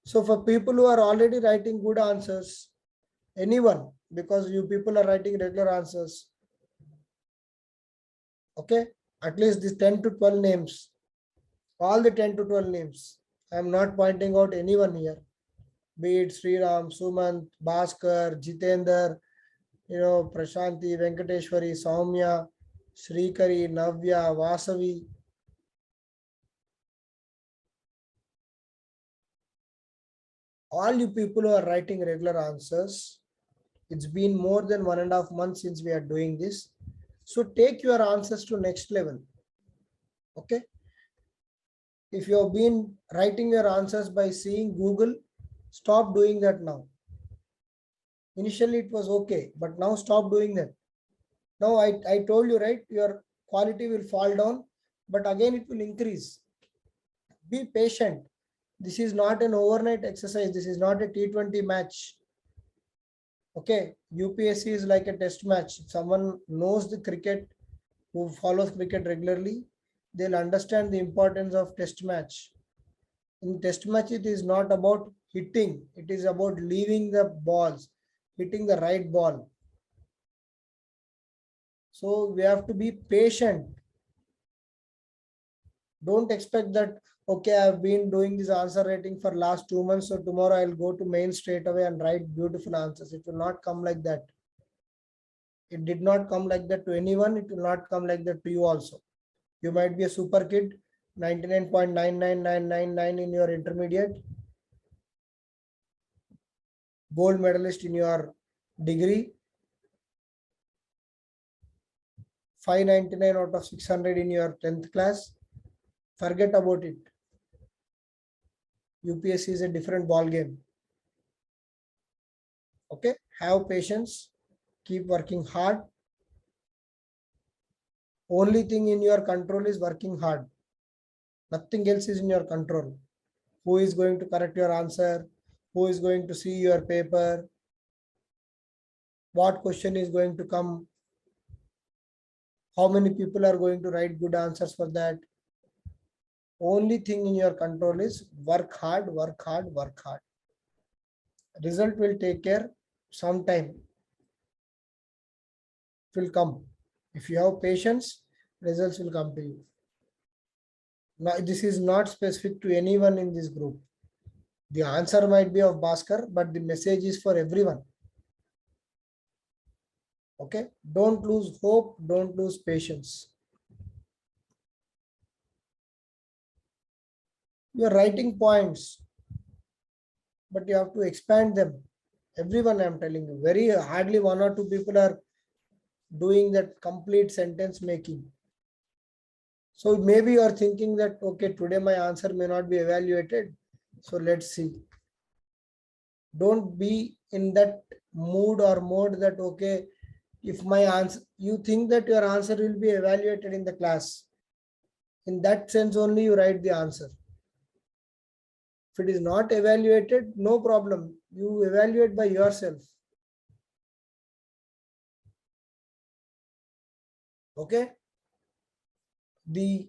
So for people who are already writing good answers, anyone, because you people are writing regular answers. Okay. At least these 10 to 12 names, all the 10 to 12 names. I am not pointing out anyone here. Be it Sriram, Sumant, Bhaskar, Jitender, Prashanti, Venkateshwari, Soumya, Srikari, Navya, Vasavi. All you people who are writing regular answers, it's been more than 1.5 months since we are doing this. So take your answers to next level. Okay. If you have been writing your answers by seeing Google, stop doing that now. Initially it was okay, but now stop doing that. Now I told you, right, your quality will fall down, but again it will increase. Be patient. This is not an overnight exercise. This is not a T20 match. Okay, UPSC is like a test match. If someone knows the cricket, who follows cricket regularly, they'll understand the importance of test match. In test match, it is not about hitting. It is about leaving the balls, hitting the right ball. So we have to be patient. Don't expect that, okay, I've been doing this answer writing for last 2 months, so tomorrow I'll go to main straight away and write beautiful answers. It will not come like that. It did not come like that to anyone. It will not come like that to you also. You might be a super kid, 99.99999 in your intermediate, gold medalist in your degree, 599 out of 600 in your 10th class. Forget about it. UPSC is a different ball game. Okay, have patience, keep working hard. Only thing in your control is working hard. Nothing else is in your control. Who is going to correct your answer? Who is going to see your paper? What question is going to come? How many people are going to write good answers for that? Only thing in your control is work hard, work hard, work hard. Result will take care sometime. It will come. If you have patience, results will come to you. Now, this is not specific to anyone in this group. The answer might be of Bhaskar, but the message is for everyone. Okay, don't lose hope, don't lose patience. You are writing points, but you have to expand them. Everyone, I'm telling you, very hardly 1 or 2 people are doing that complete sentence making. So maybe you are thinking that, okay, today my answer may not be evaluated. So let's see. Don't be in that mood or mode that, okay, if my answer, you think that your answer will be evaluated in the class. In that sense only you write the answer. If it is not evaluated, no problem. You evaluate by yourself. Okay. The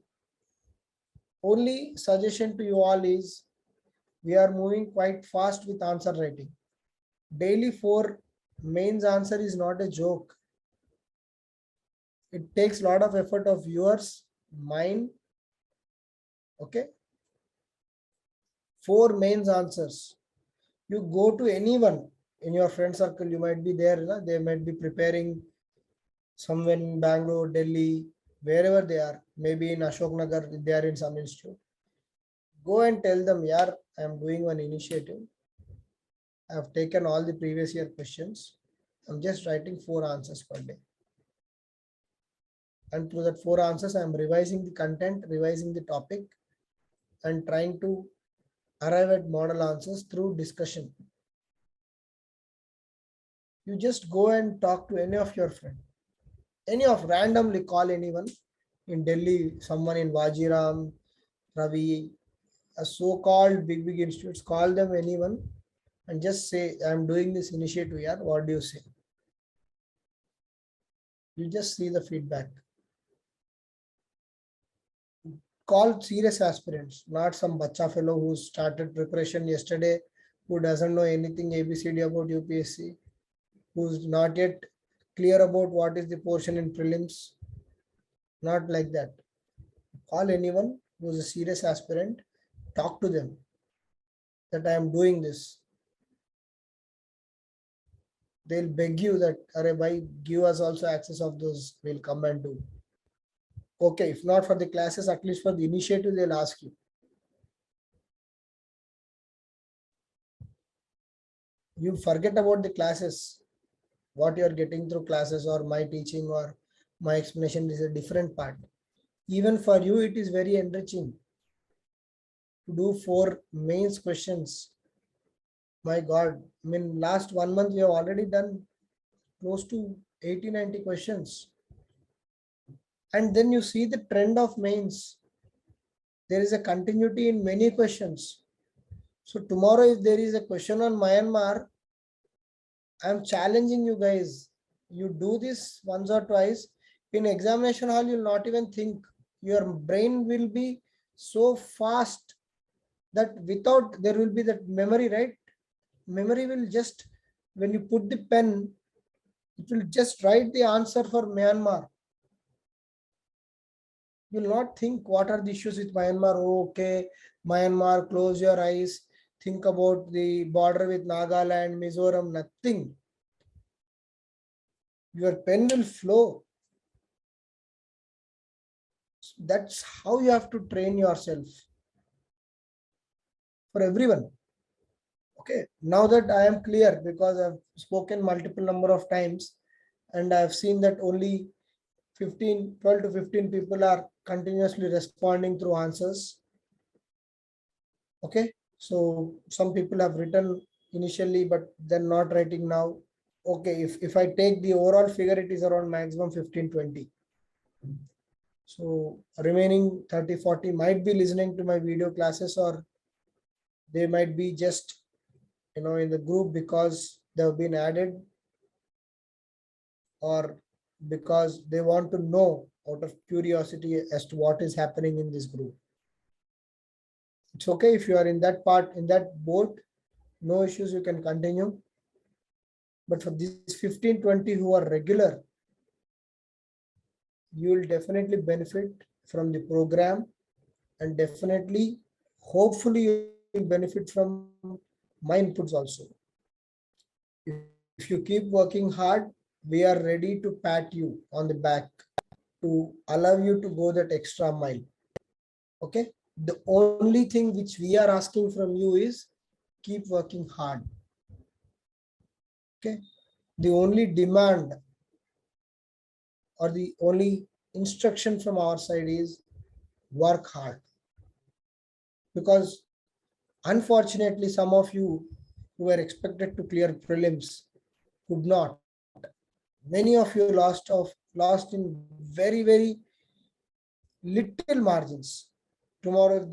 only suggestion to you all is we are moving quite fast with answer writing. Daily 4 mains answer is not a joke. It takes a lot of effort of yours, mine. Okay. 4 mains answers. You go to anyone in your friend circle, you might be there, they might be preparing somewhere in Bangalore, Delhi, wherever they are, maybe in Ashok Nagar, they are in some institute. Go and tell them, yeah, I am doing one initiative. I have taken all the previous year questions. I'm just writing 4 answers per day. And through that 4 answers, I am revising the content, revising the topic, and trying to arrive at model answers through discussion. You just go and talk to any of your friend, randomly call anyone in Delhi, someone in Vajiram, Ravi, a so-called big institutes, call them anyone and just say, I'm doing this initiative here. What do you say? You just see the feedback. Call serious aspirants, not some bacha fellow who started preparation yesterday, who doesn't know anything ABCD about UPSC, who's not yet clear about what is the portion in prelims. Not like that. Call anyone who's a serious aspirant, talk to them that I am doing this. They'll beg you that, Are bhai, give us also access of those, we'll come and do. Okay, if not for the classes, at least for the initiative, they'll ask you. You forget about the classes, what you're getting through classes or my teaching or my explanation is a different part. Even for you, it is very enriching to do 4 mains questions. My God, I mean, last 1 month, we have already done close to 80-90 questions. And then you see the trend of mains. There is a continuity in many questions. So tomorrow, if there is a question on Myanmar, I'm challenging you guys. You do this once or twice. In examination hall, you'll not even think. Your brain will be so fast that without, there will be that memory, right? Memory will just, when you put the pen, it will just write the answer for Myanmar. You will not think what are the issues with Myanmar. Oh, okay, Myanmar, close your eyes. Think about the border with Nagaland, Mizoram, nothing. Your pen will flow. That's how you have to train yourself. For everyone. Okay, now that I am clear, because I've spoken multiple number of times and I've seen that only 12 to 15 people are continuously responding through answers. Okay, so some people have written initially, but they're not writing now. Okay, if I take the overall figure, it is around maximum 15-20. So remaining 30-40 might be listening to my video classes, or they might be just in the group because they have been added, or because they want to know out of curiosity as to what is happening in this group. It's okay if you are in that part, in that boat, no issues, you can continue. But for these 15-20 who are regular, you will definitely benefit from the program, and definitely, hopefully, you will benefit from my inputs also. If you keep working hard, we are ready to pat you on the back to allow you to go that extra mile. Okay. The only thing which we are asking from you is keep working hard. Okay. The only demand or the only instruction from our side is work hard. Because unfortunately, some of you who were expected to clear prelims could not. Many of you lost in very little margins. Tomorrow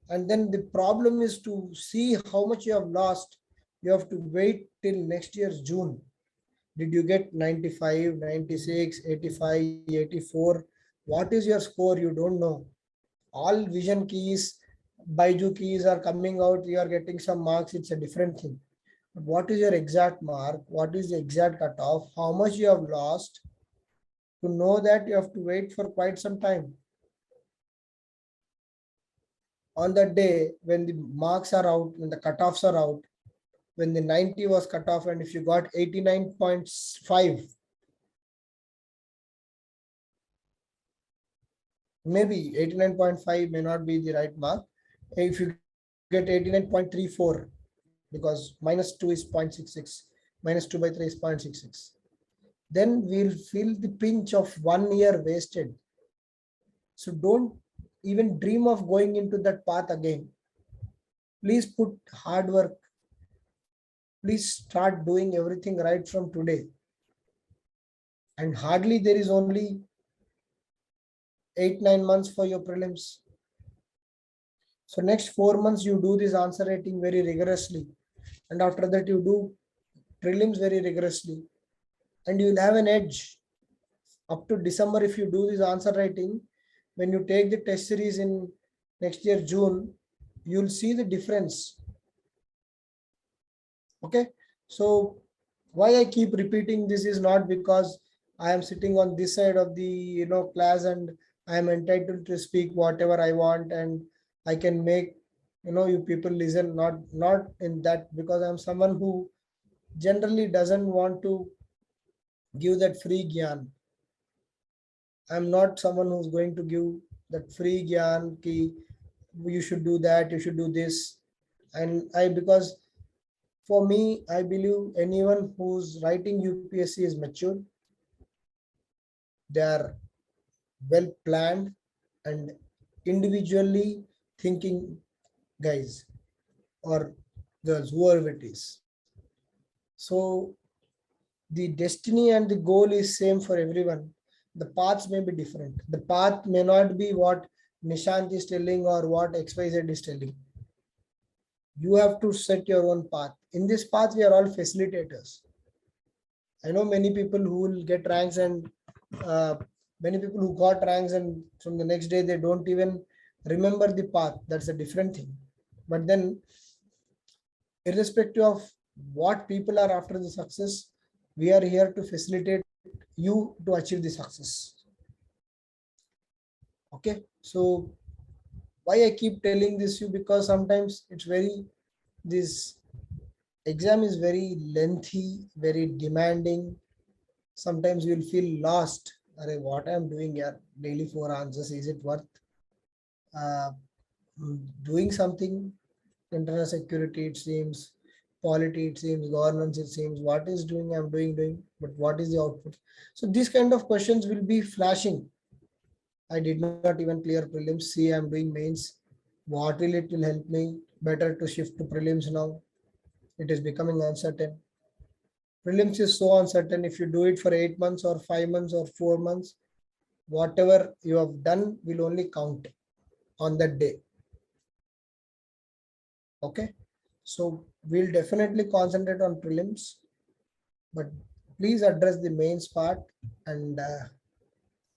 and then the problem is to see how much you have lost. You have to wait till next year's June. Did you get 95, 96, 85, 84? What is your score? You don't know. All vision keys, Baiju keys are coming out. You are getting some marks. It's a different thing. But what is your exact mark? What is the exact cutoff? How much you have lost? To know that, you have to wait for quite some time. On that day, when the marks are out, when the cutoffs are out, when the 90 was cut off, and if you got 89.5, maybe 89.5 may not be the right mark. If you get 89.34, because -2 is 0.66, -2 by 3 is 0.66, then we'll feel the pinch of 1 year wasted. So don't even dream of going into that path again. Please put hard work. Please start doing everything right from today. And hardly there is only 8-9 months for your prelims. So next 4 months you do this answer writing very rigorously, and after that you do prelims very rigorously, and you will have an edge up to December. If you do this answer writing, when you take the test series in next year June, you'll see the difference. Okay, so why I keep repeating this is not because I am sitting on this side of the class and I am entitled to speak whatever I want and I can make you people listen. Not in that, because I'm someone who generally doesn't want to give that free gyan. I'm not someone who's going to give that free gyan ki you should do that, you should do this. And because for me, I believe anyone who's writing UPSC is mature. They are well planned and individually thinking guys or girls, whoever it is. So the destiny and the goal is same for everyone. The paths may be different. The path may not be what Nishant is telling or what XYZ is telling. You have to set your own path. In this path, we are all facilitators. I know many people who will get ranks and many people who got ranks and from the next day they don't even remember the path. That's a different thing. But then, irrespective of what people are after the success, we are here to facilitate you to achieve the success. Okay, so why I keep telling this you, because sometimes it's this exam is very lengthy, very demanding. Sometimes you will feel lost. What I'm doing here, daily 4 answers, is it worth doing something? Internal security, it seems, polity, it seems, governance, it seems, what is doing, I'm doing, but what is the output? So these kind of questions will be flashing. I did not even clear prelims. See, I'm doing mains. What will help me? Better to shift to prelims now. It is becoming uncertain. Prelims is so uncertain. If you do it for 8 months or 5 months or 4 months, whatever you have done will only count on that day. Okay, so we'll definitely concentrate on prelims, but please address the mains part and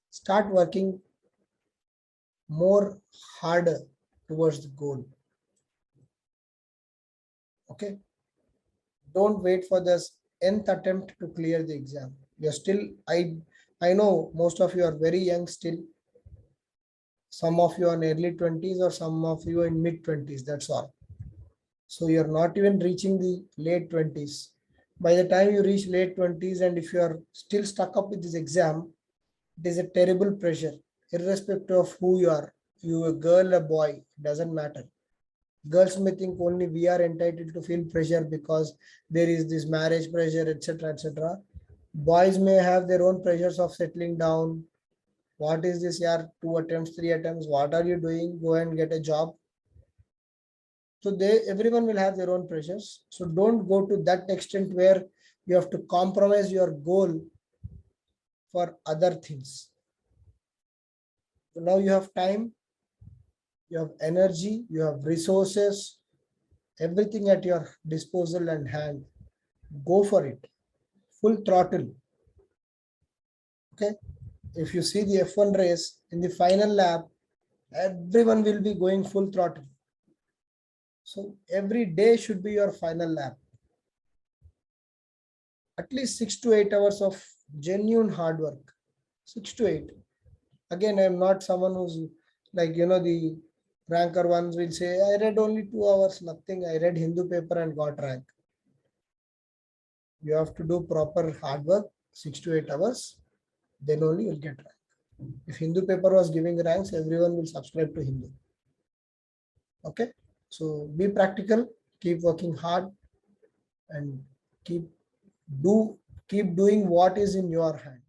start working more harder towards the goal. Okay, don't wait for this nth attempt to clear the exam. You're still, I know most of you are very young still. Some of you are in early 20s or some of you in mid 20s, that's all. So you're not even reaching the late 20s. By the time you reach late 20s, and if you are still stuck up with this exam, it is a terrible pressure, irrespective of who you a girl, a boy, doesn't matter. Girls may think only we are entitled to feel pressure because there is this marriage pressure, etc., etc. Boys may have their own pressures of settling down. What is this? Yeah, 2 attempts, 3 attempts. What are you doing? Go and get a job. So everyone will have their own pressures. So don't go to that extent where you have to compromise your goal for other things. So now you have time, you have energy, you have resources, everything at your disposal and hand. Go for it. Full throttle. Okay. If you see the F1 race in the final lap, everyone will be going full throttle. So every day should be your final lap. At least 6 to 8 hours of genuine hard work. 6 to 8. Again, I'm not someone who's like, the ranker ones will say, I read only 2 hours, nothing. I read Hindu paper and got rank. You have to do proper hard work, 6 to 8 hours, then only you'll get rank. If Hindu paper was giving ranks, everyone will subscribe to Hindu. Okay, so be practical, keep working hard, and keep doing what is in your hand.